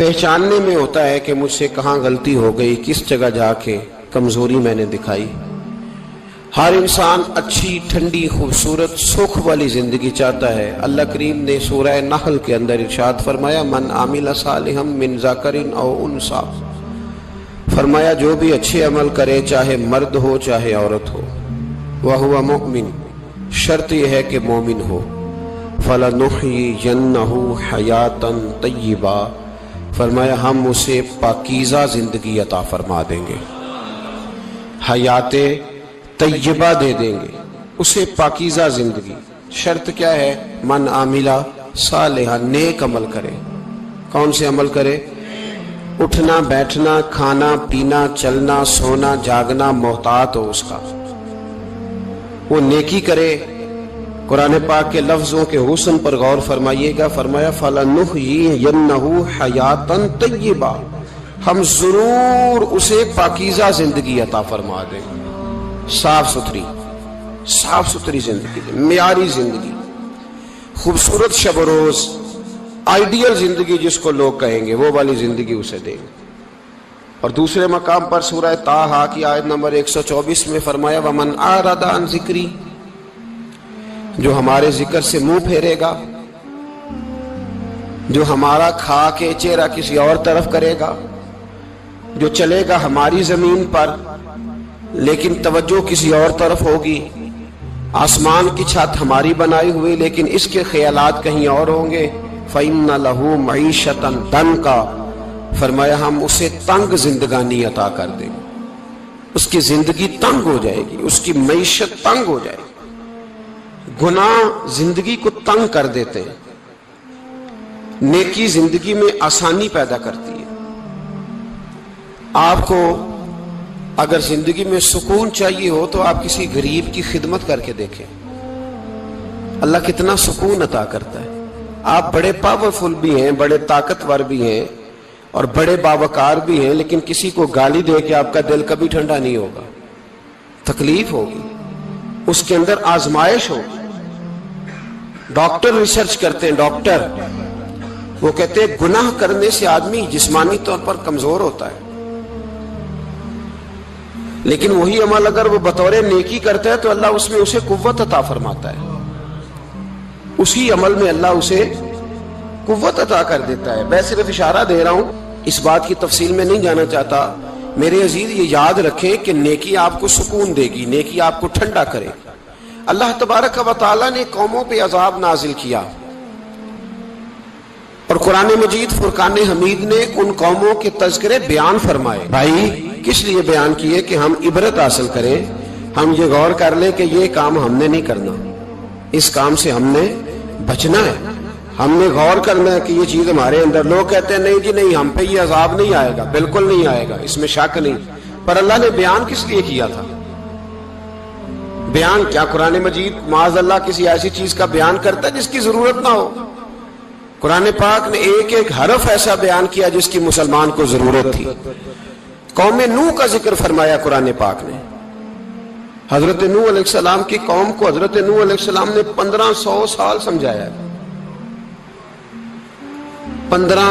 پہچاننے میں ہوتا ہے کہ مجھ سے کہاں غلطی ہو گئی، کس جگہ جا کے کمزوری میں نے دکھائی۔ ہر انسان اچھی، ٹھنڈی، خوبصورت، سکھ والی زندگی چاہتا ہے۔ اللہ کریم نے سورہ نحل کے اندر ارشاد فرمایا من عمل صالحا من ذکر او انثی، فرمایا جو بھی اچھے عمل کرے، چاہے مرد ہو چاہے عورت ہو، وہو مؤمن، شرط یہ ہے کہ مومن ہو، فَلَنُحْيِيَنَّهُ حَيَاةً طَيِّبَةً، فرمایا ہم اسے پاکیزہ زندگی عطا فرما دیں گے، حیات طیبہ دے دیں گے اسے، پاکیزہ زندگی۔ شرط کیا ہے؟ من عامل صالحا، نیک عمل کرے۔ کون سے عمل کرے؟ اٹھنا بیٹھنا، کھانا پینا، چلنا سونا جاگنا محتاط ہو اس کا، وہ نیکی کرے۔ قرآن پاک کے لفظوں کے حسن پر غور فرمائیے گا، فرمایا فَلَنُحْيِيَنَّهُ حَيَاةً طَيِّبَةً، ہم ضرور اسے پاکیزہ زندگی عطا فرما دیں گے، صاف ستھری زندگی، معیاری زندگی، خوبصورت شب و روز، آئیڈیل زندگی جس کو لوگ کہیں گے، وہ والی زندگی اسے دیں گے۔ اور دوسرے مقام پر سورہ طٰہٰ کی آیت نمبر 124 میں فرمایا وَمَنْ أَعْرَضَ عَنْ ذِكْرِی، جو ہمارے ذکر سے منہ پھیرے گا، جو ہمارا کھا کے چہرہ کسی اور طرف کرے گا، جو چلے گا ہماری زمین پر لیکن توجہ کسی اور طرف ہوگی، آسمان کی چھت ہماری بنائی ہوئی لیکن اس کے خیالات کہیں اور ہوں گے، فَإِنَّ لَهُ مَعِيشَةً ضَنْكًا، فرمایا ہم اسے تنگ زندگانی عطا کر دیں گے، اس کی زندگی تنگ ہو جائے گی، اس کی معیشت تنگ ہو جائے گی۔ گناہ زندگی کو تنگ کر دیتے ہیں، نیکی زندگی میں آسانی پیدا کرتی ہے۔ آپ کو اگر زندگی میں سکون چاہیے ہو تو آپ کسی غریب کی خدمت کر کے دیکھیں، اللہ کتنا سکون عطا کرتا ہے۔ آپ بڑے پاورفل بھی ہیں، بڑے طاقتور بھی ہیں اور بڑے باوقار بھی ہیں، لیکن کسی کو گالی دے کے آپ کا دل کبھی ٹھنڈا نہیں ہوگا، تکلیف ہوگی، اس کے اندر آزمائش ہوگی۔ ڈاکٹر ریسرچ کرتے ہیں، ڈاکٹر وہ کہتے ہیں گناہ کرنے سے آدمی جسمانی طور پر کمزور ہوتا ہے، لیکن وہی عمل اگر وہ بطور نیکی کرتا ہے تو اللہ اس میں اسے قوت عطا فرماتا ہے، اسی عمل میں اللہ اسے قوت عطا کر دیتا ہے۔ میں صرف اشارہ دے رہا ہوں، اس بات کی تفصیل میں نہیں جانا چاہتا۔ میرے عزیز یہ یاد رکھیں کہ نیکی آپ کو سکون دے گی، نیکی آپ کو ٹھنڈا کرے گی۔ اللہ تبارک و تعالیٰ نے قوموں پہ عذاب نازل کیا اور قرآن مجید فرقان حمید نے ان قوموں کے تذکرے بیان فرمائے۔ بھائی کس لیے بیان کیے؟ کہ ہم عبرت حاصل کریں، ہم یہ غور کر لیں کہ یہ کام ہم نے نہیں کرنا، اس کام سے ہم نے بچنا ہے، ہم نے غور کرنا ہے کہ یہ چیز ہمارے اندر۔ لوگ کہتے ہیں نہیں جی نہیں، ہم پہ یہ عذاب نہیں آئے گا، بالکل نہیں آئے گا، اس میں شک نہیں۔ پر اللہ نے بیان کس لیے کیا تھا؟ بیان کیا قرآن مجید معاذ اللہ کسی ایسی چیز کا بیان کرتا ہے جس کی ضرورت نہ ہو؟ قرآن پاک نے ایک ایک حرف ایسا بیان کیا جس کی مسلمان کو ضرورت تھی۔ قوم نوح کا ذکر فرمایا قرآن پاک نے۔ حضرت نوح علیہ السلام کی قوم کو حضرت نوح علیہ السلام نے 1500 سال سمجھایا ہے۔ 15،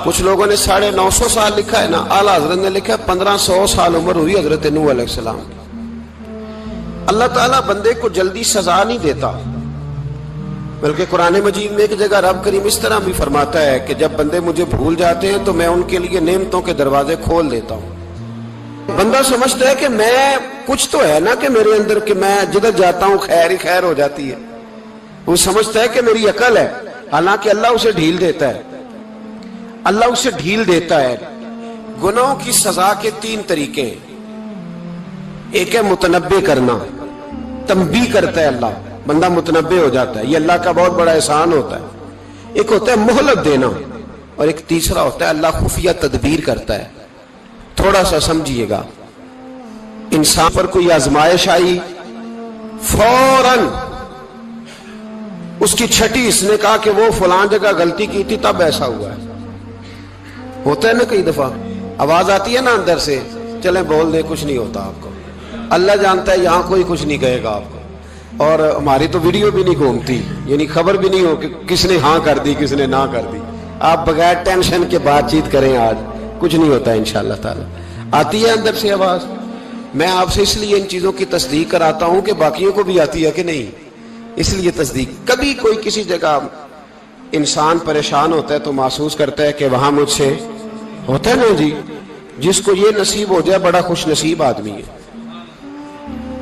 کچھ لوگوں نے 950 سال لکھا ہے نا، اعلیٰ حضرت نے لکھا ہے 1500 سال عمر ہوئی حضرت نوح علیہ السلام کی۔ اللہ تعالیٰ بندے کو جلدی سزا نہیں دیتا، بلکہ قرآن مجید میں ایک جگہ رب کریم اس طرح بھی فرماتا ہے کہ جب بندے مجھے بھول جاتے ہیں تو میں ان کے لیے نعمتوں کے دروازے کھول دیتا ہوں۔ بندہ سمجھتا ہے کہ میں کچھ تو ہے نا کہ میرے اندر کہ میں جدھر جاتا ہوں خیر ہی خیر ہو جاتی ہے، وہ سمجھتا ہے کہ میری عقل ہے، حالانکہ اللہ اسے ڈھیل دیتا ہے، اللہ اسے ڈھیل دیتا ہے۔ گناہوں کی سزا کے 3 طریقے ہیں۔ ایک ہے متنبع کرنا، تنبیہ کرتا ہے اللہ، بندہ متنبع ہو جاتا ہے، یہ اللہ کا بہت بڑا احسان ہوتا ہے۔ ایک ہوتا ہے مہلت دینا، اور ایک تیسرا ہوتا ہے اللہ خفیہ تدبیر کرتا ہے۔ تھوڑا سا سمجھیے گا، انسان پر کوئی آزمائش آئی، فوراً اس کی چھٹی اس نے کہا کہ وہ فلاں جگہ غلطی کی تھی تب ایسا ہوا ہے۔ ہوتا ہے نا کئی دفعہ آواز آتی ہے نا اندر سے، چلیں بول دیں کچھ نہیں ہوتا آپ کو، اللہ جانتا ہے یہاں کوئی کچھ نہیں کہے گا آپ کو، اور ہماری تو ویڈیو بھی نہیں گھومتی، یعنی خبر بھی نہیں ہو کہ کس نے ہاں کر دی کس نے نہ کر دی، آپ بغیر ٹینشن کے بات چیت کریں, آج کچھ نہیں ہوتا انشاءاللہ تعالی. آتی ہے اندر سے آواز؟ میں آپ سے اس لیے ان چیزوں کی تصدیق کراتا ہوں کہ باقیوں کو بھی آتی ہے کہ نہیں, اس لیے تصدیق. کبھی کوئی کسی جگہ انسان پریشان ہوتا ہے تو محسوس کرتا ہے کہ وہاں مجھ سے ہوتا ہے نا جی, جس کو یہ نصیب ہو جائے بڑا خوش نصیب آدمی ہے.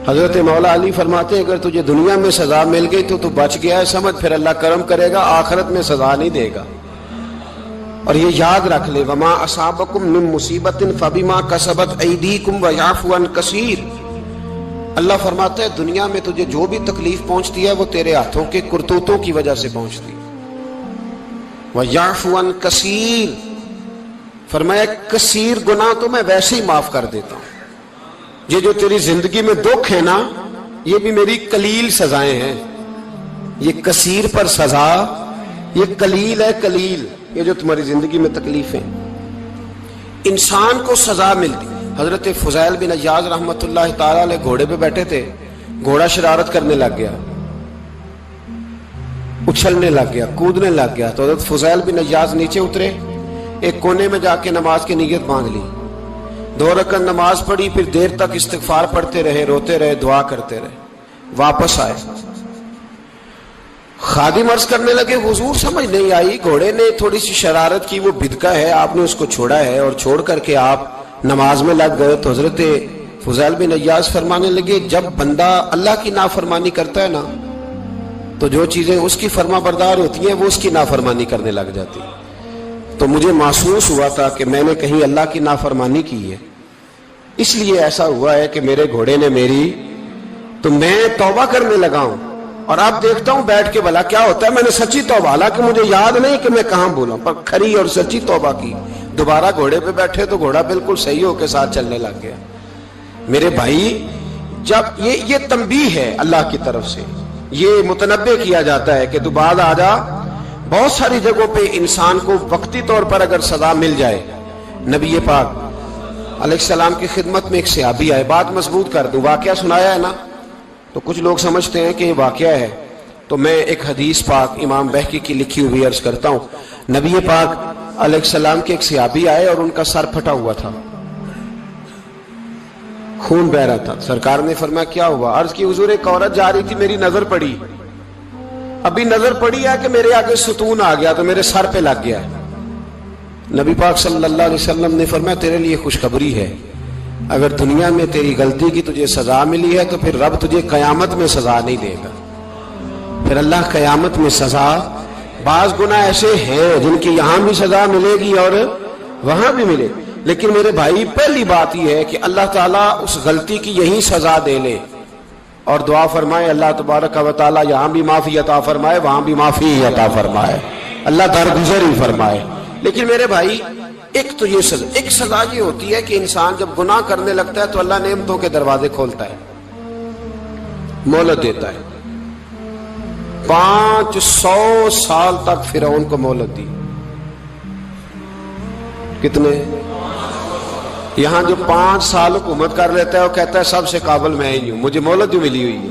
حضرت مولا علی فرماتے ہیں اگر تجھے دنیا میں سزا مل گئی تو بچ گیا ہے, سمجھ پھر اللہ کرم کرے گا, آخرت میں سزا نہیں دے گا. اور یہ یاد رکھ لے, وما اصابکم من مصیبت فبما کسبت ایدیکم ویعفو عن کثیر. اللہ فرماتا ہے دنیا میں تجھے جو بھی تکلیف پہنچتی ہے وہ تیرے ہاتھوں کے کرتوتوں کی وجہ سے پہنچتی ہے. ویعفو عن کثیر, فرمایا کثیر گناہ تو میں ویسے ہی معاف کر دیتا ہوں. یہ جو تیری زندگی میں دکھ ہے نا, یہ بھی میری قلیل سزائیں ہیں. یہ کثیر پر سزا, یہ قلیل ہے قلیل. یہ جو تمہاری زندگی میں تکلیفیں, انسان کو سزا ملتی. حضرت فضیل بن عیاض رحمت اللہ تعالی علیہ گھوڑے پہ بیٹھے تھے, گھوڑا شرارت کرنے لگ گیا, اچھلنے لگ گیا, کودنے لگ گیا. تو حضرت فضیل بن عیاض نیچے اترے, ایک کونے میں جا کے نماز کی نیت باندھ لی, 2 رکعت نماز پڑھی, پھر دیر تک استغفار پڑھتے رہے, روتے رہے, دعا کرتے رہے. واپس آئے, خادم عرض کرنے لگے حضور سمجھ نہیں آئی, گھوڑے نے تھوڑی سی شرارت کی, وہ بدکا ہے, آپ نے اس کو چھوڑا ہے اور چھوڑ کر کے آپ نماز میں لگ گئے. تو حضرت فضیل بن عیاض فرمانے لگے جب بندہ اللہ کی نافرمانی کرتا ہے نا تو جو چیزیں اس کی فرما بردار ہوتی ہیں وہ اس کی نافرمانی کرنے لگ جاتی. تو مجھے محسوس ہوا تھا کہ میں نے کہیں اللہ کی نافرمانی کی ہے, اس لیے ایسا ہوا ہے کہ میرے گھوڑے نے میری, تو میں توبہ کرنے لگا ہوں. اور اب دیکھتا ہوں بیٹھ کے بھلا کیا ہوتا ہے. میں نے سچی توبہ, حالانکہ مجھے یاد نہیں کہ میں کہاں بولا, پر کھری اور سچی توبہ کی. دوبارہ گھوڑے پہ بیٹھے تو گھوڑا بالکل صحیح ہو کے ساتھ چلنے لگ گیا. میرے بھائی, جب یہ تنبیہ ہے اللہ کی طرف سے, یہ متنبہ کیا جاتا ہے کہ تو بعد آ جا. بہت ساری جگہوں پہ انسان کو وقتی طور پر اگر سزا مل جائے, نبی پاک علیہ السلام کی خدمت میں ایک صحابی آئے, بات مضبوط کر دوں, واقعہ سنایا ہے نا تو کچھ لوگ سمجھتے ہیں کہ یہ واقعہ ہے, تو میں ایک حدیث پاک امام بہقی کی لکھی ہوئی عرض کرتا ہوں. نبی پاک علیہ السلام کے ایک صحابی آئے اور ان کا سر پھٹا ہوا تھا, خون بہ رہا تھا. سرکار نے فرمایا کیا ہوا؟ عرض کی حضور ایک عورت جا رہی تھی, میری نظر پڑی, ابھی نظر پڑی ہے کہ میرے آگے ستون آ گیا تو میرے سر پہ لگ گیا. نبی پاک صلی اللہ علیہ وسلم نے فرمایا تیرے لیے خوشخبری ہے, اگر دنیا میں تیری غلطی کی تجھے سزا ملی ہے تو پھر رب تجھے قیامت میں سزا نہیں دے گا. پھر اللہ قیامت میں سزا, بعض گناہ ایسے ہیں جن کی یہاں بھی سزا ملے گی اور وہاں بھی ملے, لیکن میرے بھائی پہلی بات یہ ہے کہ اللہ تعالیٰ اس غلطی کی یہی سزا دے لے اور دعا فرمائے اللہ تبارک و تعالیٰ یہاں بھی معافی عطا فرمائے, وہاں بھی معافی عطا فرمائے, اللہ درگزر ہی فرمائے. لیکن میرے بھائی ایک تو یہ سزا, ایک سزا یہ ہوتی ہے کہ انسان جب گناہ کرنے لگتا ہے تو اللہ نعمتوں کے دروازے کھولتا ہے, مہلت دیتا ہے. 500 سال تک فرعون کو مہلت دی. کتنے؟ یہاں جو 5 سال حکومت کر لیتا ہے وہ کہتا ہے سب سے قابل میں ہی ہوں, مجھے مہلت جو ملی ہوئی ہے.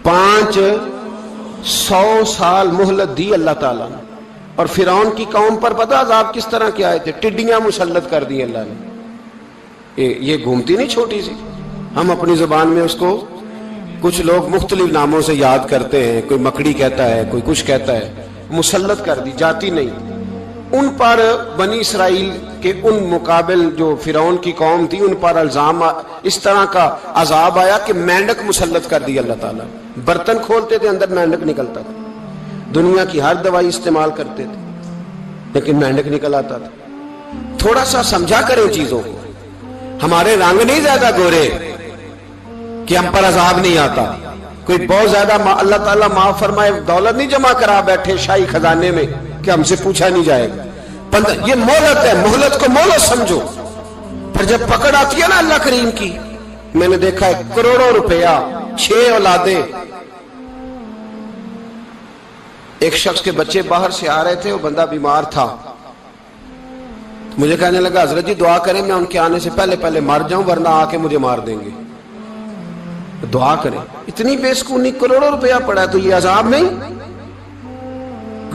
500 سال مہلت دی اللہ تعالیٰ نے. اور فرعون کی قوم پر پتہ عذاب کس طرح کے آئے تھے؟ ٹڈیاں مسلط کر دی اللہ نے. یہ گھومتی نہیں چھوٹی سی, ہم اپنی زبان میں اس کو کچھ لوگ مختلف ناموں سے یاد کرتے ہیں, کوئی مکڑی کہتا ہے, کوئی کچھ کہتا ہے. مسلط کر دی, جاتی نہیں. ان پر بنی اسرائیل کے ان مقابل جو فرعون کی قوم تھی ان پر الزام اس طرح کا عذاب آیا کہ مینڈک مسلط کر دی اللہ تعالیٰ. برتن کھولتے تھے اندر مینڈک نکلتا تھا, دنیا کی ہر دوائی استعمال کرتے تھے لیکن مینڈک نکل آتا تھا. تھوڑا سا سمجھا کریں چیزوں کو. ہمارے رنگ نہیں زیادہ گورے کہ ہم پر عذاب نہیں آتا. کوئی بہت زیادہ اللہ تعالیٰ معاف فرمائے دولت نہیں جمع کرا بیٹھے شاہی خزانے میں کہ ہم سے پوچھا نہیں جائے گا. یہ مہلت ہے, مہلت کو مہلت سمجھو. پھر جب پکڑ آتی ہے نا اللہ کریم کی, میں نے دیکھا ہے کروڑوں روپیہ, 6 اولادیں. ایک شخص کے بچے باہر سے آ رہے تھے, وہ بندہ بیمار تھا, مجھے کہنے لگا حضرت جی دعا کریں میں ان کے آنے سے پہلے مر جاؤں ورنہ آ کے مجھے مار دیں گے. دعا کریں. اتنی بے سکونی, کروڑوں روپیہ پڑا ہے تو یہ عذاب نہیں.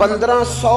1500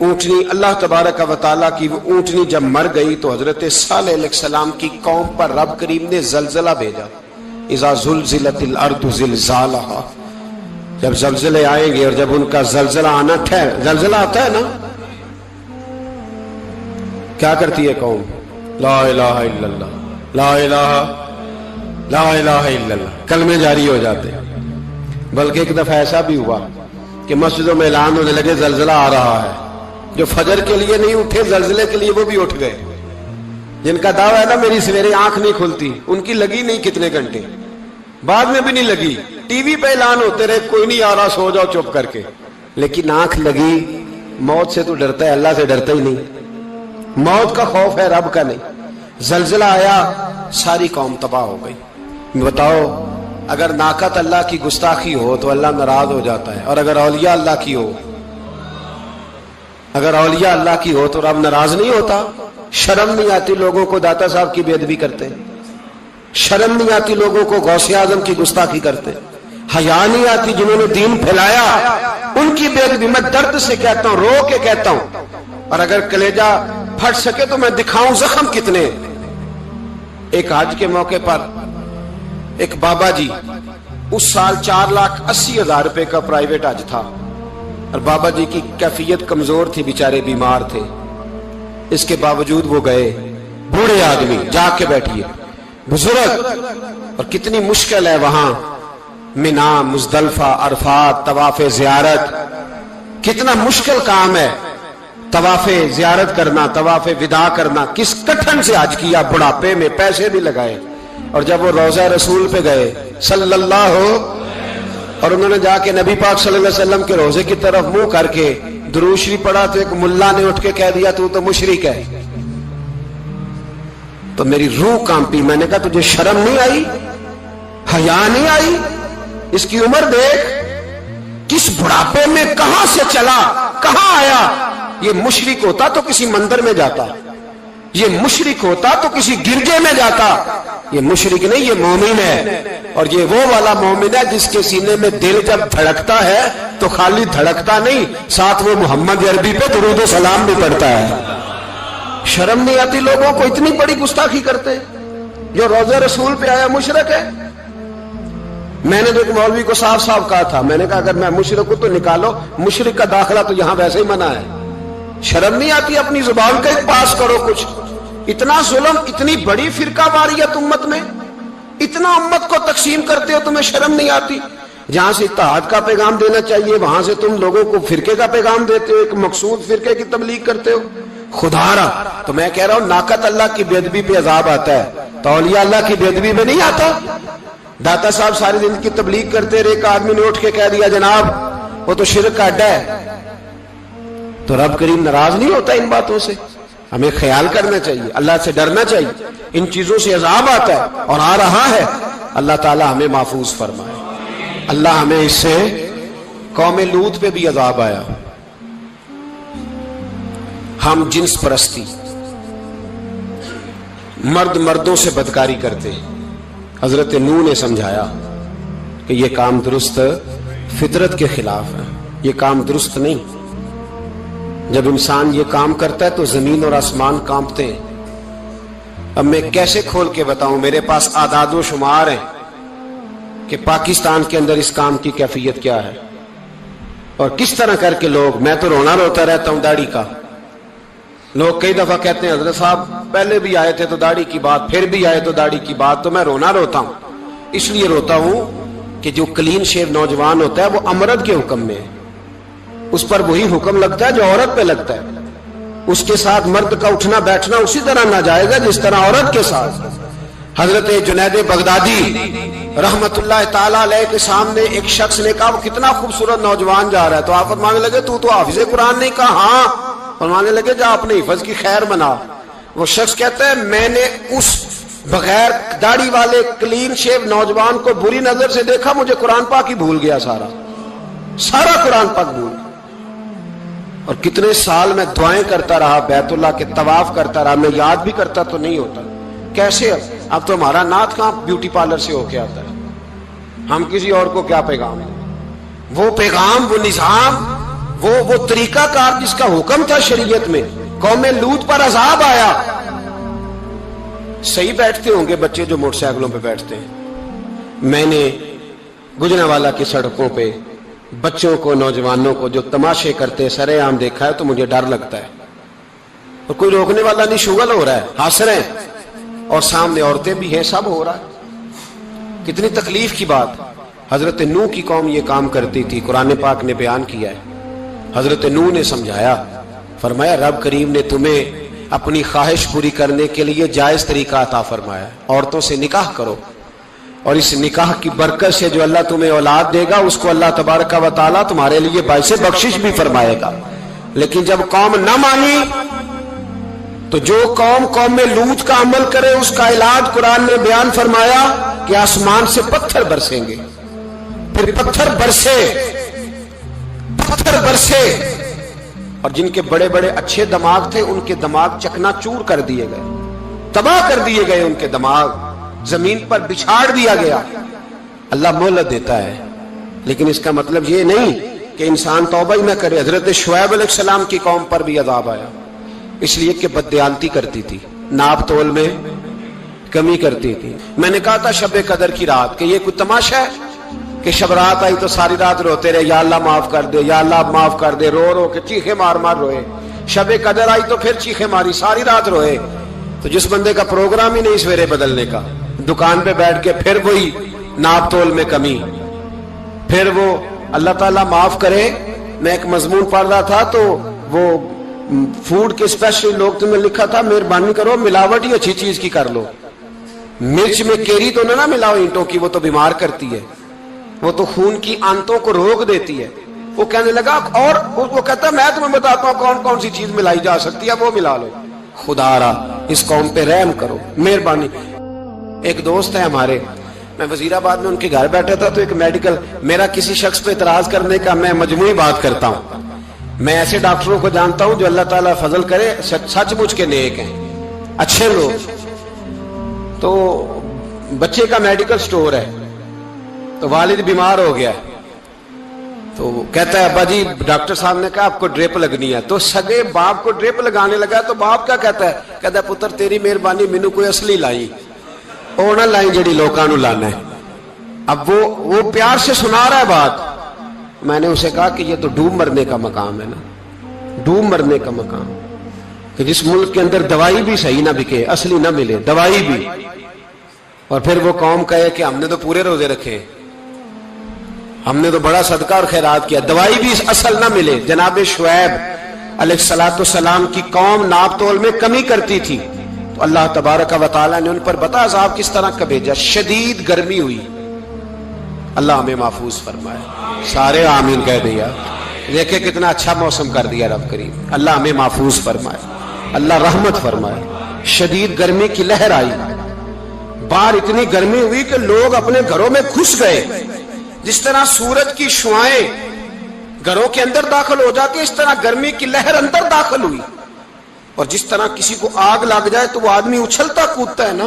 اونٹنی اللہ تبارک و تعالیٰ کی وہ اونٹنی جب مر گئی تو حضرت صالح علیہ السلام کی قوم پر رب کریم نے زلزلہ بھیجا. اذا زلزلت الارض زلزالہا، جب زلزلے آئیں گے اور جب ان کا زلزلہ آنا زلزلہ آتا ہے نا، کیا کرتی ہے قوم؟ لا الہ الا اللہ، لا الہ الا اللہ، کلمے جاری ہو جاتے. بلکہ ایک دفعہ ایسا بھی ہوا کہ مسجدوں میں اعلان ہونے لگے زلزلہ آ رہا ہے. جو فجر کے لیے نہیں اٹھے زلزلے کے لیے وہ بھی اٹھ گئے. جن کا دعویٰ ہے نا میری سویرے آنکھ نہیں کھلتی، ان کی لگی نہیں کتنے گھنٹے، بعد میں بھی نہیں لگی. ٹی وی پہ اعلان ہوتے رہے کوئی نہیں آ رہا، سو جاؤ چپ کر کے. لیکن آنکھ لگی. موت سے تو ڈرتا ہے، اللہ سے ڈرتا ہی نہیں. موت کا خوف ہے، رب کا نہیں. زلزلہ آیا، ساری قوم تباہ ہو گئی. بتاؤ، اگر ناقت اللہ کی گستاخی ہو تو اللہ ناراض ہو جاتا ہے، اور اگر اولیاء اللہ کی ہو، اگر اولیاء اللہ کی ہو تو رب ناراض نہیں ہوتا. شرم نہیں آتی لوگوں کو داتا صاحب کی بے ادبی کرتے ہیں، شرم نہیں آتی لوگوں کو غوث اعظم کی گستاخی کرتے ہیں، حیا نہیں آتی جنہوں نے دین پھیلایا ان کی بے ادبی. میں درد سے کہتا ہوں، رو کے کہتا ہوں، اور اگر کلیجہ پھٹ سکے تو میں دکھاؤں زخم کتنے. ایک حج کے موقع پر ایک بابا جی، اس سال 4,80,000 روپے کا پرائیویٹ حج تھا، اور بابا جی کی کیفیت کمزور تھی، بیچارے بیمار تھے. اس کے باوجود وہ گئے. بوڑھے آدمی، جا کے بیٹھیے، بزرگ، اور کتنی مشکل ہے وہاں منا، مزدلفہ، عرفات، طواف زیارت. کتنا مشکل کام ہے طواف زیارت کرنا، طواف وداع کرنا. کس کٹھن سے حج کیا، بڑھاپے میں پیسے بھی لگائے. اور جب وہ روضہ رسول پہ گئے صلی اللہ، اور انہوں نے جا کے نبی پاک صلی اللہ علیہ وسلم کے روزے کی طرف منہ کر کے درود شریف پڑھا تو ایک ملا نے اٹھ کے کہہ دیا تو مشرک ہے. تو میری روح کانپی. میں نے کہا تجھے شرم نہیں آئی، حیا نہیں آئی؟ اس کی عمر دیکھ، کس بڑھاپے میں کہاں سے چلا، کہاں آیا. یہ مشرک ہوتا تو کسی مندر میں جاتا، یہ مشرک ہوتا تو کسی گرجے میں جاتا. یہ مشرک نہیں، یہ مومن ہے. اور یہ وہ والا مومن ہے جس کے سینے میں دل جب دھڑکتا ہے تو خالی دھڑکتا نہیں، ساتھ وہ محمد عربی پہ درود و سلام بھی پڑھتا ہے. شرم نہیں آتی لوگوں کو؟ اتنی بڑی گستاخی کرتے. جو روزہ رسول پہ آیا مشرک ہے. میں نے تو ایک مولوی کو صاف صاف کہا تھا، میں نے کہا اگر میں مشرک ہوں تو نکالو، مشرک کا داخلہ تو یہاں ویسے ہی منع ہے. شرم نہیں آتی؟ اپنی زبان کا ایک پاس کرو کچھ. اتنا ظلم، اتنی بڑی فرقہ واریت امت میں، اتنا امت کو تقسیم کرتے ہو، تمہیں شرم نہیں آتی؟ جہاں سے اتحاد کا پیغام دینا چاہیے وہاں سے تم لوگوں کو فرقے کا پیغام دیتے ہو، ایک مقصود فرقے کی تبلیغ کرتے ہو. خدا را، تو میں کہہ رہا ہوں ناقت اللہ کی بے ادبی پہ عذاب آتا ہے تو اولیاء اللہ کی بے ادبی پہ نہیں آتا. داتا صاحب ساری زندگی تبلیغ کرتے رہے، ایک آدمی نے اٹھ کے کہہ دیا جناب وہ تو شرک کا اڈا ہے، تو رب کریم ناراض نہیں ہوتا ان باتوں سے؟ ہمیں خیال کرنا چاہیے، اللہ سے ڈرنا چاہیے. ان چیزوں سے عذاب آتا ہے اور آ رہا ہے. اللہ تعالی ہمیں محفوظ فرمائے. اللہ ہمیں اس سے، قوم لوط پہ بھی عذاب آیا. ہم جنس پرستی، مرد مردوں سے بدکاری کرتے. حضرت نوح نے سمجھایا کہ یہ کام درست، فطرت کے خلاف ہے، یہ کام درست نہیں. جب انسان یہ کام کرتا ہے تو زمین اور آسمان کانپتے ہیں. اب میں کیسے کھول کے بتاؤں؟ میرے پاس اعداد و شمار ہیں کہ پاکستان کے اندر اس کام کی کیفیت کیا ہے اور کس طرح کر کے لوگ، میں تو رونا روتا رہتا ہوں داڑھی کا. لوگ کئی دفعہ کہتے ہیں حضرت صاحب پہلے بھی آئے تھے تو داڑھی کی بات، پھر بھی آئے تو داڑھی کی بات. تو میں رونا روتا ہوں، اس لیے روتا ہوں کہ جو کلین شیو نوجوان ہوتا ہے وہ امرد کے حکم میں ہے، اس پر وہی حکم لگتا ہے جو عورت پہ لگتا ہے. اس کے ساتھ مرد کا اٹھنا بیٹھنا اسی طرح ناجائز ہے جس طرح عورت کے ساتھ. حضرت جنید بغدادی رحمت اللہ تعالی علیہ کے سامنے ایک شخص نے کہا وہ کتنا خوبصورت نوجوان جا رہا ہے، تو آپ فرمانے لگے تو حافظ قرآن نہیں؟ کہا ہاں. فرمانے لگے جا اپنے حفظ کی خیر منا. وہ شخص کہتا ہے میں نے اس بغیر داڑھی والے کلین شیو نوجوان کو بری نظر سے دیکھا، مجھے قرآن پاک ہی بھول گیا، سارا قرآن پاک بھول. اور کتنے سال میں دعائیں کرتا رہا، بیت اللہ کے طواف کرتا رہا، میں یاد بھی کرتا تو نہیں ہوتا. کیسے؟ اب تو ہمارا نعت کہاں بیوٹی پارلر سے ہو کے آتا ہے. ہم کسی اور کو کیا پیغام دیں؟ وہ پیغام، وہ نظام وہ طریقہ کار جس کا حکم تھا شریعت میں. قوم لوط پر عذاب آیا. صحیح بیٹھتے ہوں گے بچے جو موٹر سائیکلوں پہ بیٹھتے ہیں. میں نے گجرانوالہ کی سڑکوں پہ بچوں کو نوجوانوں کو جو تماشے کرتے سرے عام دیکھا ہے تو مجھے ڈر لگتا ہے. اور کوئی روکنے والا نہیں, شغل ہو رہا ہے, ہنس رہے ہیں, اور سامنے عورتیں بھی ہیں, سب ہو رہا ہے. کتنی تکلیف کی بات. حضرت نوح کی قوم یہ کام کرتی تھی, قرآن پاک نے بیان کیا ہے. حضرت نوح نے سمجھایا, فرمایا رب کریم نے تمہیں اپنی خواہش پوری کرنے کے لیے جائز طریقہ عطا فرمایا ہے, عورتوں سے نکاح کرو, اور اس نکاح کی برکت سے جو اللہ تمہیں اولاد دے گا اس کو اللہ تبارک و تعالیٰ تمہارے لیے باعث بخشش بھی فرمائے گا. لیکن جب قوم نہ مانی تو جو قوم میں لوط کا عمل کرے اس کا علاج قرآن نے بیان فرمایا کہ آسمان سے پتھر برسیں گے. پھر پتھر برسے اور جن کے بڑے بڑے اچھے دماغ تھے ان کے دماغ چکنا چور کر دیے گئے, تباہ کر دیے گئے, ان کے دماغ زمین پر بچھاڑ دیا گیا. اللہ مہلت دیتا ہے, لیکن اس کا مطلب یہ نہیں کہ انسان توبہ ہی نہ کرے. حضرت شعیب علیہ السلام کی قوم پر بھی عذاب آیا, اس لیے کہ بددیانتی کرتی تھی, ناپ تول میں کمی کرتی تھی. میں نے کہا تھا شب قدر کی رات کہ یہ کوئی تماشا ہے کہ شب رات آئی تو ساری رات روتے رہے, یا اللہ معاف کر دے, یا اللہ معاف کر دے, رو رو کے چیخے مار مار روئے. شب قدر آئی تو پھر چیخے ماری, ساری رات روئے. تو جس بندے کا پروگرام ہی نہیں سویرے بدلنے کا, دکان پہ بیٹھ کے پھر وہی ناپ تول میں کمی, پھر وہ اللہ تعالیٰ معاف کرے. میں ایک مضمون پڑھ رہا تھا تو وہ فوڈ کے اسپیشل لوگ تمہیں لکھا تھا مہربانی کرو ملاوٹ ہی اچھی چیز کی کر لو, مرچ میں کیری تو نہ ملاؤ اینٹوں کی, وہ تو بیمار کرتی ہے, وہ تو خون کی آنتوں کو روک دیتی ہے. وہ کہنے لگا, اور وہ کہتا میں تمہیں بتاتا ہوں کون کون سی چیز ملائی جا سکتی ہے, وہ ملا لو. خدا را اس قوم پہ رحم کرو, مہربانی. ایک دوست ہے ہمارے, میں وزیر آباد میں ان کے گھر بیٹھا تھا تو ایک میڈیکل, میرا کسی شخص پہ اعتراض کرنے کا میں مجموعی بات کرتا ہوں. میں ایسے ڈاکٹروں کو جانتا ہوں جو اللہ تعالیٰ فضل کرے سچ مچ کے نیک ہیں, اچھے لوگ. تو بچے کا میڈیکل سٹور ہے, تو والد بیمار ہو گیا, تو کہتا ہے ابا جی ڈاکٹر صاحب نے کہا آپ کو ڈریپ لگنی ہے. تو سگے باپ کو ڈریپ لگانے لگا تو باپ کیا کہتا ہے پتر تیری مہربانی, مینوں کوئی اصلی لائی, وہ نہ لائی جڑی لوکاں نوں لانا ہے. اب وہ پیار سے سنا رہا ہے بات. میں نے اسے کہا کہ یہ تو ڈوب مرنے کا مقام ہے نا, ڈوب مرنے کا مقام, کہ جس ملک کے اندر دوائی بھی صحیح نہ بکے, اصلی نہ ملے دوائی بھی, اور پھر وہ قوم کہے کہ ہم نے تو پورے روزے رکھے, ہم نے تو بڑا صدقہ اور خیرات کیا, دوائی بھی اصل نہ ملے. جناب شعیب علیہ السلام کی قوم ناپ تول میں کمی کرتی تھی, تو اللہ تبارک و تعالیٰ نے ان پر بتا عذاب کس طرح کا بھیجا. شدید گرمی ہوئی, اللہ ہمیں محفوظ فرمائے. سارے آمین کہہ دیا. دیکھیں کتنا اچھا موسم کر دیا رب کریم, اللہ ہمیں محفوظ فرمائے, اللہ رحمت فرمائے. شدید گرمی کی لہر آئی, باہر اتنی گرمی ہوئی کہ لوگ اپنے گھروں میں گھس گئے. جس طرح سورج کی شعائیں گھروں کے اندر داخل ہو جاتی, اس طرح گرمی کی لہر اندر داخل ہوئی. اور جس طرح کسی کو آگ لگ جائے تو وہ آدمی اچھلتا کودتا ہے نا,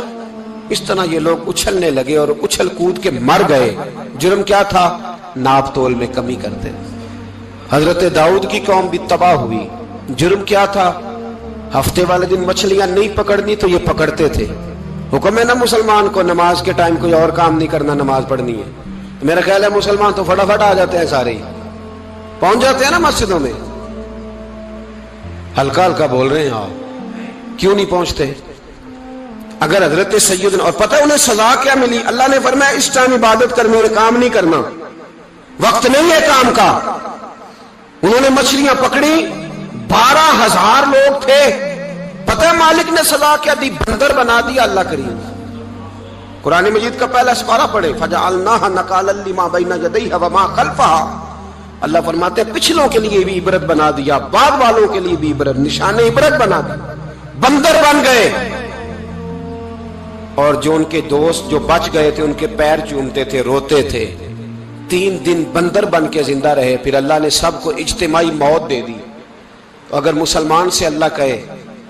اس طرح یہ لوگ اچھلنے لگے اور اچھل کود کے مر گئے. جرم کیا تھا؟ ناپ تول میں کمی کرتے. حضرت داؤد کی قوم بھی تباہ ہوئی. جرم کیا تھا؟ ہفتے والے دن مچھلیاں نہیں پکڑنی تو یہ پکڑتے تھے. حکم ہے نا مسلمان کو نماز کے ٹائم کوئی اور کام نہیں کرنا, نماز پڑھنی ہے. میرا خیال ہے مسلمان تو فٹافٹ آ جاتے ہیں, سارے ہی پہنچ جاتے ہیں نا مسجدوں میں. ہلکا ہلکا بول رہے ہیں آپ, کیوں نہیں پہنچتے؟ اگر حضرت سیدنا, اور پتہ انہیں سزا کیا ملی؟ اللہ نے فرمایا اس ٹائم عبادت کر, میرے کام نہیں کرنا, وقت نہیں ہے کام کا. انہوں نے مچھلیاں پکڑی, 12,000 لوگ تھے. پتہ ہے مالک نے سزا کیا دی؟ بندر بنا دیا اللہ کریم. قرآن مجید کا پہلا سپارہ پڑھے, فَجَعَلْنَاهَا نَكَالًا لِمَا بَيْنَ يَدَيْهَا وَمَا خَلْفَهَا. اللہ فرماتے ہیں پچھلوں کے لیے بھی عبرت بنا دیا, بعد والوں کے لیے بھی عبرت, نشان عبرت بنا دیا. بندر بن گئے, اور جو ان کے دوست جو بچ گئے تھے ان کے پیر چومتے تھے, روتے تھے. 3 دن بندر بن کے زندہ رہے. پھر اللہ نے سب کو اجتماعی موت دے دی. اگر مسلمان سے اللہ کہے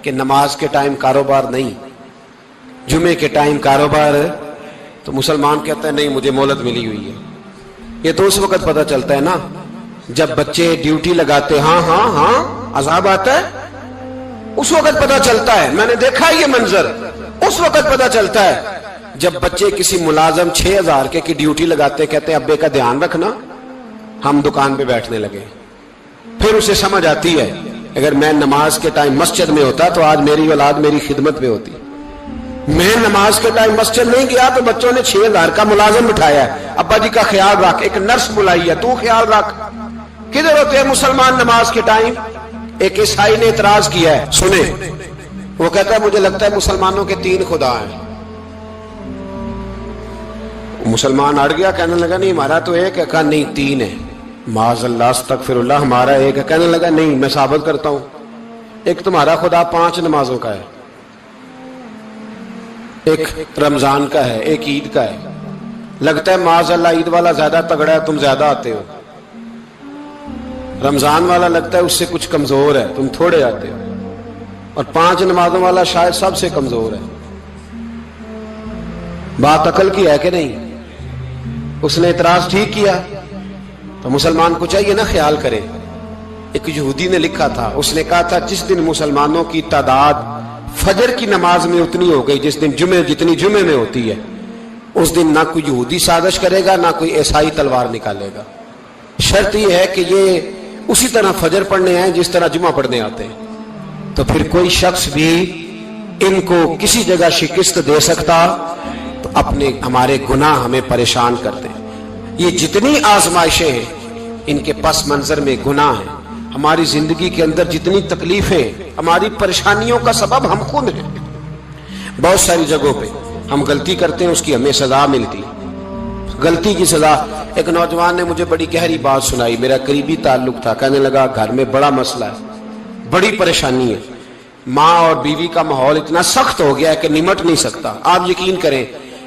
کہ نماز کے ٹائم کاروبار نہیں, جمعے کے ٹائم کاروبار, تو مسلمان کہتا ہے نہیں مجھے مہلت ملی ہوئی ہے. یہ تو اس وقت پتہ چلتا ہے نا جب بچے ڈیوٹی لگاتے ہاں ہاں ہاں عذاب آتا ہے، اس وقت پتا چلتا ہے، میں نے دیکھا یہ منظر، اس وقت پتا چلتا ہے جب بچے کسی ملازم 6000 کی ڈیوٹی لگاتے، کہتے ہیں ابے کا دھیان رکھنا، ہم دکان پہ بیٹھنے لگے. پھر اسے سمجھ آتی ہے اگر میں نماز کے ٹائم مسجد میں ہوتا تو آج میری اولاد میری خدمت میں ہوتی. میں نماز کے ٹائم مسجد نہیں گیا تو بچوں نے 6000 کا ملازم بٹھایا ہے، ابا جی کا خیال رکھ، ایک نرس بلائی ہے، تو خیال رکھ. کدھر ہوتے ہیں مسلمان نماز کے ٹائم؟ ایک عیسائی نے اعتراض کیا ہے، سنیں، وہ کہتا ہے مجھے لگتا ہے مسلمانوں کے 3 خدا ہیں. مسلمان اڑ گیا، کہنے لگا نہیں ہمارا تو ایک ہے. کہا نہیں 3 ہے. معاذ اللہ استغفر اللہ، ہمارا ایک ہے. کہنے لگا نہیں میں ثابت کرتا ہوں، ایک تمہارا خدا 5 نمازوں کا ہے، ایک رمضان کا ہے، ایک عید کا ہے. لگتا ہے معاذ اللہ عید والا زیادہ تگڑا ہے، تم زیادہ آتے ہو. رمضان والا لگتا ہے اس سے کچھ کمزور ہے، تم تھوڑے آتے ہو. اور 5 نمازوں والا شاید سب سے کمزور ہے. بات عقل کی ہے کہ نہیں؟ اس نے اعتراض ٹھیک کیا. تو مسلمان کو چاہیے نا خیال کرے. ایک یہودی نے لکھا تھا، اس نے کہا تھا جس دن مسلمانوں کی تعداد فجر کی نماز میں اتنی ہو گئی جس دن جتنی جمعے میں ہوتی ہے، اس دن نہ کوئی یہودی سازش کرے گا نہ کوئی عیسائی تلوار نکالے گا. شرط یہ ہے کہ یہ اسی طرح فجر پڑھنے ہیں جس طرح جمعہ پڑھنے آتے ہیں. تو پھر کوئی شخص بھی ان کو کسی جگہ شکست دے سکتا تو اپنے ہمارے گناہ ہمیں پریشان کرتے ہیں. یہ جتنی آزمائشیں ہیں ان کے پس منظر میں گناہ ہیں. ہماری زندگی کے اندر جتنی تکلیفیں، ہماری پریشانیوں کا سبب ہم خود ہیں. بہت ساری جگہوں پہ ہم غلطی کرتے ہیں، اس کی ہمیں سزا ملتی. غلطی کی سزا. ایک نوجوان نے مجھے بڑی گہری بات سنائی، میرا قریبی تعلق تھا. کہنے لگا گھر میں بڑا مسئلہ ہے، بڑی پریشانی ہے، ماں اور بیوی کا ماحول اتنا سخت ہو گیا ہے کہ نمٹ نہیں سکتا. آپ یقین کریں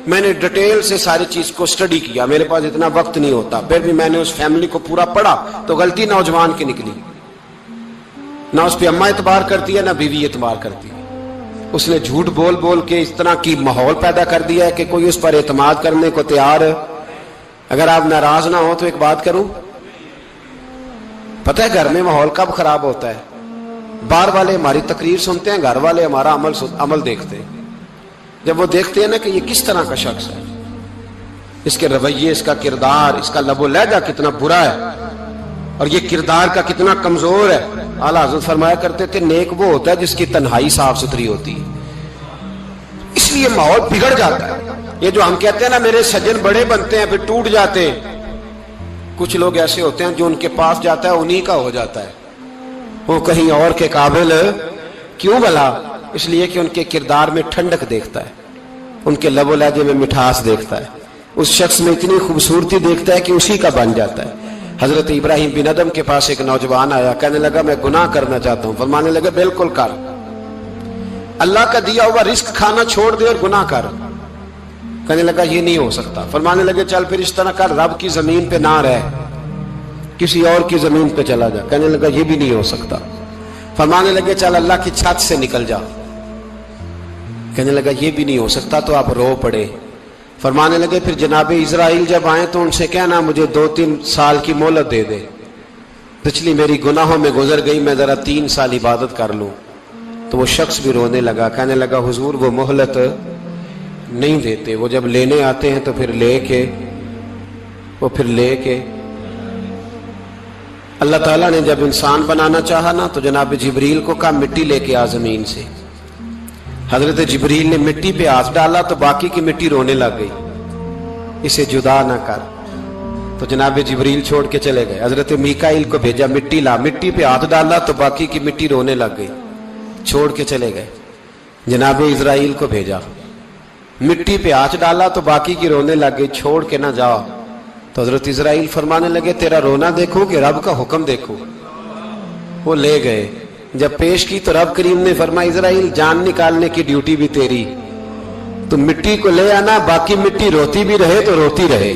میں نے ڈیٹیل سے ساری چیز کو سٹڈی کیا، میرے پاس اتنا وقت نہیں ہوتا، پھر بھی میں نے اس فیملی کو پورا پڑھا تو غلطی نوجوان کی نکلی. نہ اس پہ اماں اعتبار کرتی ہے نہ بیوی اعتبار کرتی ہے. اس نے جھوٹ بول بول کے اس طرح کی ماحول پیدا کر دیا ہے کہ کوئی اس پر اعتماد کرنے کو تیار ہے. اگر آپ ناراض نہ ہو تو ایک بات کروں، پتہ ہے گھر میں ماحول کب خراب ہوتا ہے؟ باہر والے ہماری تقریر سنتے ہیں، گھر والے ہمارا عمل دیکھتے ہیں. جب وہ دیکھتے ہیں نا کہ یہ کس طرح کا شخص ہے، اس کے رویے، اس کا کردار، اس کا لب و لہجہ کتنا برا ہے اور یہ کردار کا کتنا کمزور ہے. اعلیٰ حضرت فرمایا کرتے تھے نیک وہ ہوتا ہے جس کی تنہائی صاف ستھری ہوتی ہے. اس لیے ماحول بگڑ جاتا ہے. یہ جو ہم کہتے ہیں نا میرے سجن بڑے بنتے ہیں پھر ٹوٹ جاتے ہیں، کچھ لوگ ایسے ہوتے ہیں جو ان کے پاس جاتا ہے انہی کا ہو جاتا ہے. وہ کہیں اور کے قابل کیوں بھلا؟ اس لیے کہ ان کے کردار میں ٹھنڈک دیکھتا ہے، ان کے لب و لہجے میں مٹھاس دیکھتا ہے، اس شخص میں اتنی خوبصورتی دیکھتا ہے کہ اسی کا بن جاتا ہے. حضرت ابراہیم بن ادم کے پاس ایک نوجوان آیا، کہنے لگا میں گناہ کرنا چاہتا ہوں. فرمانے لگا بالکل کر، اللہ کا دیا ہوا رزق کھانا چھوڑ دے اور گناہ کر. کہنے لگا یہ نہیں ہو سکتا. فرمانے لگے چل پھر اس طرح کر، رب کی زمین پہ نہ رہ، کسی اور کی زمین پہ چلا جا. کہنے لگا یہ بھی نہیں ہو سکتا. فرمانے لگے چل اللہ کی چھت سے نکل جا. کہنے لگا یہ بھی نہیں ہو سکتا. تو آپ رو پڑے. فرمانے لگے پھر جناب اسرائیل جب آئیں تو ان سے کہنا مجھے 2-3 سال کی مہلت دے دے، پچھلی میری گناہوں میں گزر گئی، میں ذرا 3 سال عبادت کر لوں. تو وہ شخص بھی رونے لگا، کہنے لگا حضور وہ مہلت نہیں دیتے، وہ جب لینے آتے ہیں تو پھر لے کے اللہ تعالیٰ نے جب انسان بنانا چاہا نا تو جناب جبریل کو کہا مٹی لے کے آ زمین سے. حضرت جبریل نے مٹی پہ ہاتھ ڈالا تو باقی کی مٹی رونے لگ گئی، اسے جدا نہ کر. تو جناب جبریل چھوڑ کے چلے گئے. حضرت میکائیل کو بھیجا مٹی لا، مٹی پہ ہاتھ ڈالا تو باقی کی مٹی رونے لگ گئی، چھوڑ کے چلے گئے. جناب اسرائیل کو بھیجا، مٹی پہ ہاتھ ڈالا تو باقی کی رونے لگ گئی، چھوڑ کے نہ جاؤ. تو حضرت اسرائیل فرمانے لگے تیرا رونا دیکھو کہ رب کا حکم دیکھو. وہ لے گئے، جب پیش کی تو رب کریم نے فرمایا اسرائیل جان نکالنے کی ڈیوٹی بھی تیری، تو مٹی کو لے آنا، باقی مٹی روتی بھی رہے تو روتی رہے.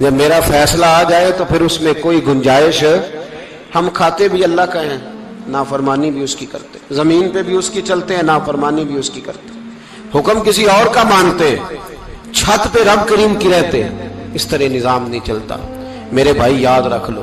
جب میرا فیصلہ آ جائے تو پھر اس میں کوئی گنجائش، ہم کھاتے بھی اللہ کا ہیں، نافرمانی بھی اس کی کرتے، زمین پہ بھی اس کی چلتے ہیں، نافرمانی بھی اس کی کرتے، حکم کسی اور کا مانتے، چھت پہ رب کریم کی رہتے. اس طرح نظام نہیں چلتا. میرے بھائی یاد رکھ لو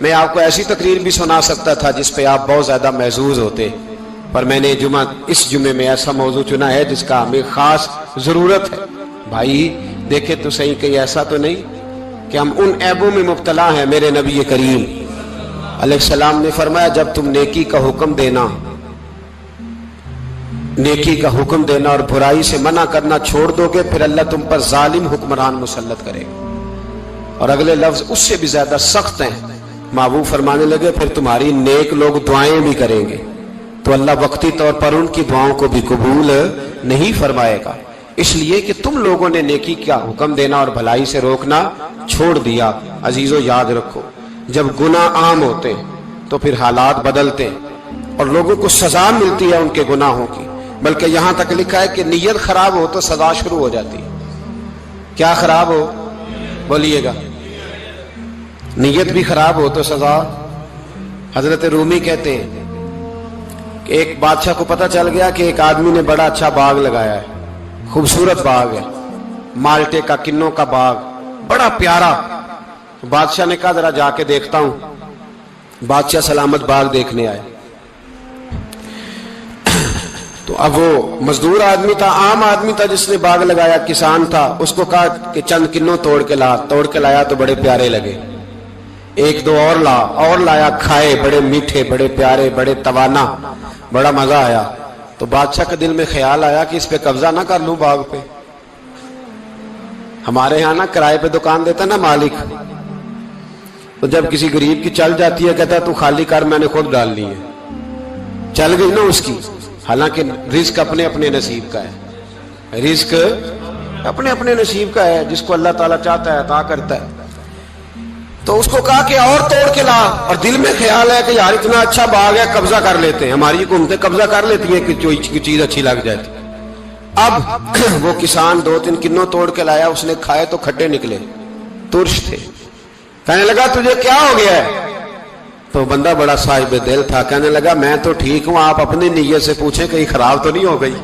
میں آپ کو ایسی تقریر بھی سنا سکتا تھا جس پہ آپ بہت زیادہ محظوظ ہوتے، پر میں نے اس جمعے میں ایسا موضوع چنا ہے جس کا ہمیں خاص ضرورت ہے۔ بھائی دیکھے تو صحیح، کہیں ایسا تو نہیں کہ ہم ان عیبوں میں مبتلا ہیں۔ میرے نبی کریم علیہ السلام نے فرمایا جب تم نیکی کا حکم دینا اور برائی سے منع کرنا چھوڑ دو گے، پھر اللہ تم پر ظالم حکمران مسلط کرے گا۔ اور اگلے لفظ اس سے بھی زیادہ سخت ہیں۔ محبوب فرمانے لگے پھر تمہاری نیک لوگ دعائیں بھی کریں گے تو اللہ وقتی طور پر ان کی دعاؤں کو بھی قبول نہیں فرمائے گا، اس لیے کہ تم لوگوں نے نیکی کا حکم دینا اور بھلائی سے روکنا چھوڑ دیا۔ عزیزو یاد رکھو، جب گناہ عام ہوتے ہیں تو پھر حالات بدلتے ہیں اور لوگوں کو سزا ملتی ہے ان کے گناہوں کی، بلکہ یہاں تک لکھا ہے کہ نیت خراب ہو تو سزا شروع ہو جاتی ہے۔ کیا خراب ہو؟ بولیے گا۔ نیت بھی خراب ہو تو سزا۔ حضرت رومی کہتے ہیں کہ ایک بادشاہ کو پتہ چل گیا کہ ایک آدمی نے بڑا اچھا باغ لگایا ہے، خوبصورت باغ ہے، مالٹے کا، کنوں کا باغ، بڑا پیارا۔ بادشاہ نے کہا ذرا جا کے دیکھتا ہوں۔ بادشاہ سلامت باغ دیکھنے آئے تو اب وہ مزدور آدمی تھا، عام آدمی تھا جس نے باغ لگایا، کسان تھا، اس کو کہا کہ چند کنوں توڑ کے لایا تو بڑے پیارے لگے۔ ایک دو اور لایا، کھائے، بڑے میٹھے، بڑے پیارے، بڑے توانا، بڑا مزہ آیا۔ تو بادشاہ کے دل میں خیال آیا کہ اس پہ قبضہ نہ کر لوں باغ پہ۔ ہمارے ہاں نا کرائے پہ دکان دیتا نا مالک، تو جب کسی غریب کی چل جاتی ہے کہتا ہے تو خالی کر، میں نے خود ڈال لی ہے، چل گئی نا اس کی۔ حالانکہ رزق اپنے اپنے نصیب کا ہے، رزق اپنے اپنے نصیب کا ہے، جس کو اللہ تعالیٰ چاہتا ہے عطا کرتا ہے۔ تو اس کو کہا کہ اور توڑ کے لا، اور دل میں خیال ہے کہ یار اتنا اچھا باغ ہے، قبضہ کر لیتے ہیں۔ ہماری حکومتیں قبضہ کر لیتی ہیں کہ چیز اچھی لگ جاتی۔ اب وہ کسان دو تین کنوں توڑ کے لایا، اس نے کھائے تو کھٹے نکلے، ترش تھے۔ کہنے لگا تجھے کیا ہو گیا ہے؟ تو بندہ بڑا صاحب دل تھا، کہنے لگا میں تو ٹھیک ہوں، آپ اپنی نیت سے پوچھیں کہیں خراب تو نہیں ہو گئی۔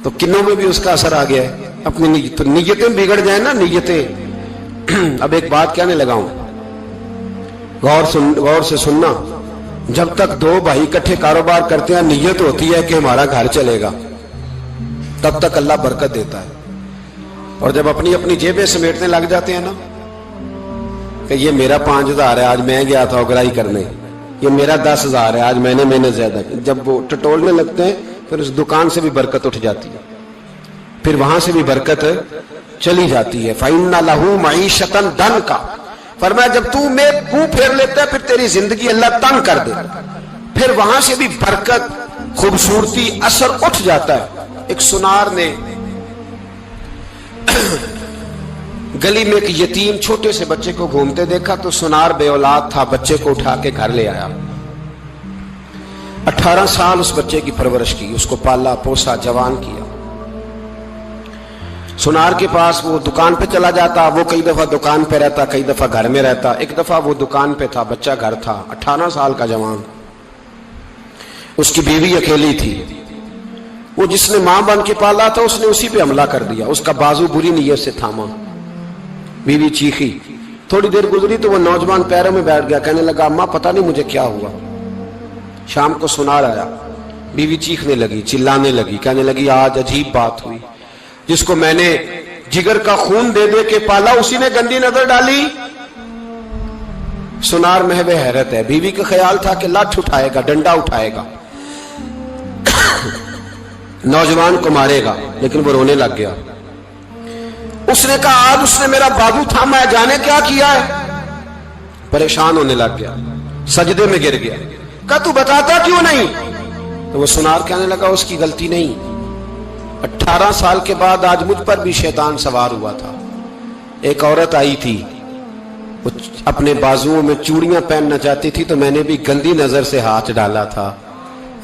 تو کنوں میں بھی اس کا اثر آ گیا ہے، اپنی نیتیں بگڑ جائیں نا، نیتیں۔ اب ایک بات کہنے لگا ہوں، غور سے سننا۔ جب تک دو بھائی اکٹھے کاروبار کرتے ہیں، نیت ہوتی ہے کہ ہمارا گھر چلے گا، تب تک اللہ برکت دیتا ہے۔ اور جب اپنی اپنی جیبیں سمیٹنے لگ جاتے ہیں نا کہ یہ میرا 5000 ہے، آج میں گیا تھا اگرائی کرنے، یہ میرا 10,000 ہے، آج میں نے محنت زیادہ کی، جب وہ ٹٹولنے لگتے ہیں پھر اس دکان سے بھی برکت اٹھ جاتی ہے، پھر وہاں سے بھی برکت چلی جاتی ہے۔ فَإِنَّ لَهُ مَعِيشَةً ضَنْكَ، فرمایا جب تو میں منہ پھیر لیتا ہے پھر تیری زندگی اللہ تنگ کر دے، پھر وہاں سے بھی برکت، خوبصورتی، اثر اٹھ جاتا ہے۔ ایک سنار نے گلی میں ایک یتیم چھوٹے سے بچے کو گھومتے دیکھا تو سنار بے اولاد تھا، بچے کو اٹھا کے گھر لے آیا۔ 18 سال اس بچے کی پرورش کی، اس کو پالا پوسا، جوان کیا۔ سنار کے پاس وہ دکان پہ چلا جاتا، وہ کئی دفعہ دکان پہ رہتا، کئی دفعہ گھر میں رہتا۔ ایک دفعہ وہ دکان پہ تھا، بچہ گھر تھا، 18 سال کا جوان، اس کی بیوی اکیلی تھی۔ وہ جس نے ماں بن کے پالا تھا اس نے اسی پہ حملہ کر دیا، اس کا بازو بری نیت سے تھاما، بیوی چیخی۔ تھوڑی دیر گزری تو وہ نوجوان پیروں میں بیٹھ گیا، کہنے لگا اماں پتہ نہیں مجھے کیا ہوا۔ شام کو سنار آیا، بیوی چیخنے لگی، چلانے لگی، کہنے لگی آج عجیب بات ہوئی، جس کو میں نے جگر کا خون دے دے کے پالا اسی نے گندی نظر ڈالی۔ سنار محو حیرت ہے، بیوی کا خیال تھا کہ لاٹھ اٹھائے گا، ڈنڈا اٹھائے گا، نوجوان کو مارے گا، لیکن وہ رونے لگ گیا۔ اس نے کہا آج اس نے میرا بازو تھاما ہے، جانے کیا کیا ہے؟ پریشان ہونے لگ گیا، سجدے میں گر گیا، کہا تو بتاتا کیوں نہیں؟ تو وہ سنار کہنے لگا اس کی غلطی نہیں، 18 سال کے بعد آج مجھ پر بھی شیطان سوار ہوا تھا۔ ایک عورت آئی تھی، وہ اپنے بازوؤں میں چوڑیاں پہننا چاہتی تھی تو میں نے بھی گندی نظر سے ہاتھ ڈالا تھا،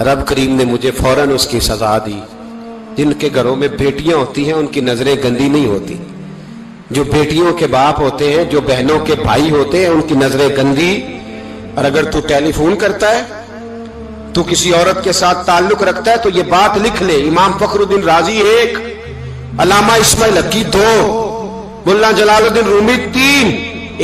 رب کریم نے مجھے فوراً اس کی سزا دی۔ جن کے گھروں میں بیٹیاں ہوتی ہیں ان کی نظریں گندی نہیں ہوتی، جو بیٹیوں کے باپ ہوتے ہیں، جو بہنوں کے بھائی ہوتے ہیں، ان کی نظریں گندی۔ اور اگر تو ٹیلی فون کرتا ہے، تو کسی عورت کے ساتھ تعلق رکھتا ہے تو یہ بات لکھ لے، امام فخر الدین رازی 1، علامہ اسماعیل حقی 2، ملا جلال الدین رومی 3،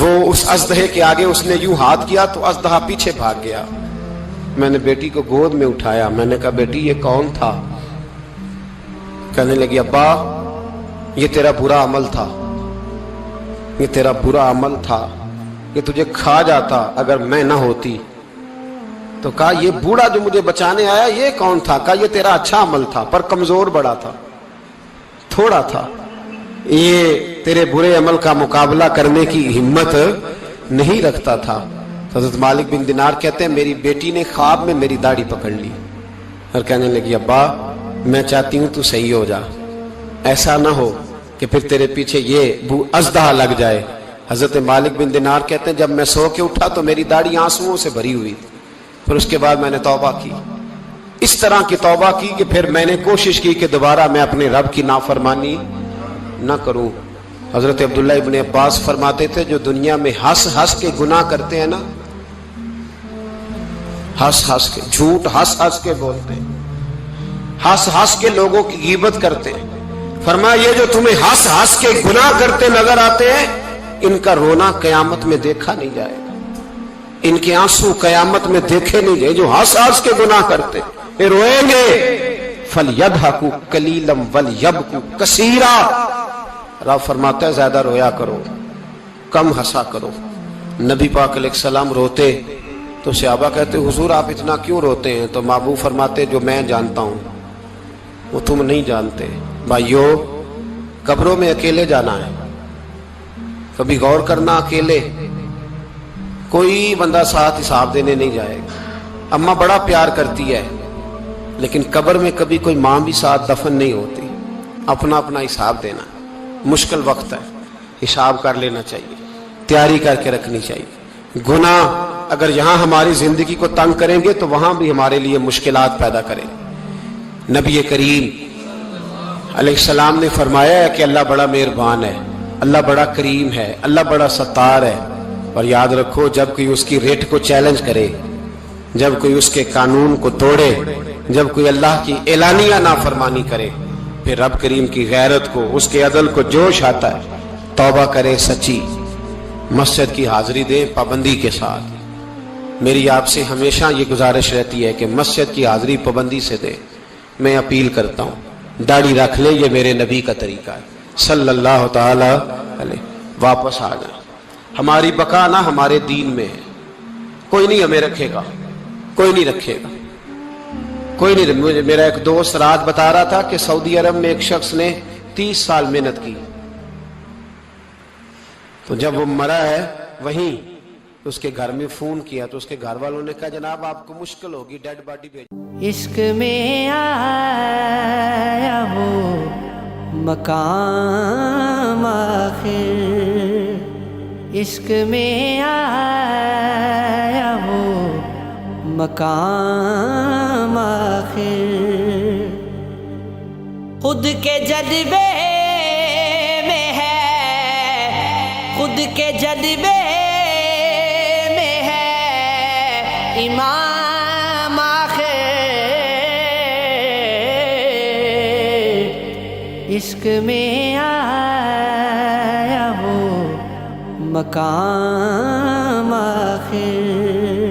وہ اس اژدہے کے آگے اس نے یوں ہاتھ کیا تو اژدہا پیچھے بھاگ گیا. میں نے بیٹی کو گود میں اٹھایا. میں نے کہا بیٹی یہ کون تھا؟ کہنے لگی ابا یہ تیرا برا عمل تھا, یہ تیرا برا عمل تھا, یہ تجھے کھا جاتا اگر میں نہ ہوتی. تو کہا یہ بوڑھا جو مجھے بچانے آیا یہ کون تھا؟ کہا یہ تیرا اچھا عمل تھا پر کمزور بڑا تھا, تھوڑا تھا, یہ تیرے برے عمل کا مقابلہ کرنے کی ہمت نہیں رکھتا تھا. حضرت مالک بن دینار کہتے ہیں میری بیٹی نے خواب میں میری داڑھی پکڑ لی اور کہنے لگی ابا میں چاہتی ہوں تو صحیح ہو جا, ایسا نہ ہو کہ پھر تیرے پیچھے یہ اژدہا لگ جائے. حضرت مالک بن دینار کہتے ہیں جب میں سو کے اٹھا تو میری داڑھی آنسوؤں سے بھری ہوئی. پھر اس کے بعد میں نے توبہ کی, اس طرح کی توبہ کی کہ پھر میں نے کوشش کی کہ دوبارہ میں اپنے رب کی نافرمانی نہ کروں. حضرت عبداللہ ابن عباس فرماتے تھے جو دنیا میں ہنس ہنس کے گناہ کرتے ہیں نا, ہنس ہنس کے, جھوٹ ہنس ہنس کے بولتے ہیں, ہنس ہنس کے لوگوں کی غیبت کرتے ہیں, فرمایا یہ جو تمہیں ہنس ہنس کے گناہ کرتے نظر آتے ہیں ان کا رونا قیامت میں دیکھا نہیں جائے گا, ان کے آنسو قیامت میں دیکھے نہیں جائے. جو ہنس ہنس کے گناہ کرتے یہ روئیں گے. فَلْيَضْحَكُوا قَلِيلًا وَلْيَبْكُوا كَثِيرًا. رب فرماتا ہے زیادہ رویا کرو کم ہنسا کرو. نبی پاک علیہ السلام روتے تو صحابہ کہتے حضور آپ اتنا کیوں روتے ہیں؟ تو محبوب فرماتے جو میں جانتا ہوں وہ تم نہیں جانتے. بھائیو قبروں میں اکیلے جانا ہے, کبھی غور کرنا, اکیلے کوئی بندہ ساتھ حساب دینے نہیں جائے گا. اماں بڑا پیار کرتی ہے لیکن قبر میں کبھی کوئی ماں بھی ساتھ دفن نہیں ہوتی. اپنا اپنا حساب دینا, مشکل وقت ہے, حساب کر لینا چاہیے, تیاری کر کے رکھنی چاہیے. گناہ اگر یہاں ہماری زندگی کو تنگ کریں گے تو وہاں بھی ہمارے لیے مشکلات پیدا کریں. نبی کریم علیہ السلام نے فرمایا ہے کہ اللہ بڑا مہربان ہے, اللہ بڑا کریم ہے, اللہ بڑا ستار ہے. اور یاد رکھو جب کوئی اس کی ریٹ کو چیلنج کرے, جب کوئی اس کے قانون کو توڑے, جب کوئی اللہ کی اعلانیہ نافرمانی کرے, پھر رب کریم کی غیرت کو, اس کے عدل کو جوش آتا ہے. توبہ کرے سچی, مسجد کی حاضری دیں پابندی کے ساتھ. میری آپ سے ہمیشہ یہ گزارش رہتی ہے کہ مسجد کی حاضری پابندی سے دیں. میں اپیل کرتا ہوں داڑھی رکھ لیں, یہ میرے نبی کا طریقہ ہے صلی اللہ تعالی علیہ. واپس آ جائیں. ہماری بقا نہ ہمارے دین میں ہے. کوئی نہیں ہمیں رکھے گا, کوئی نہیں رکھے گا, کوئی نہیں. میرا ایک دوست رات بتا رہا تھا کہ سعودی عرب میں ایک شخص نے 30 سال محنت کی, تو جب وہ مرا ہے وہیں اس کے گھر میں فون کیا تو اس کے گھر والوں نے کہا جناب آپ کو مشکل ہوگی, ڈیڈ باڈی بھیج. عشق میں آیا وہ مقام آخر, عشق میں آیا وہ مقام آخر. خود کے جذبے میں ہے, خود کے جذبے میں ہے امام آخر. عشق میں آیا وہ مقام آخر.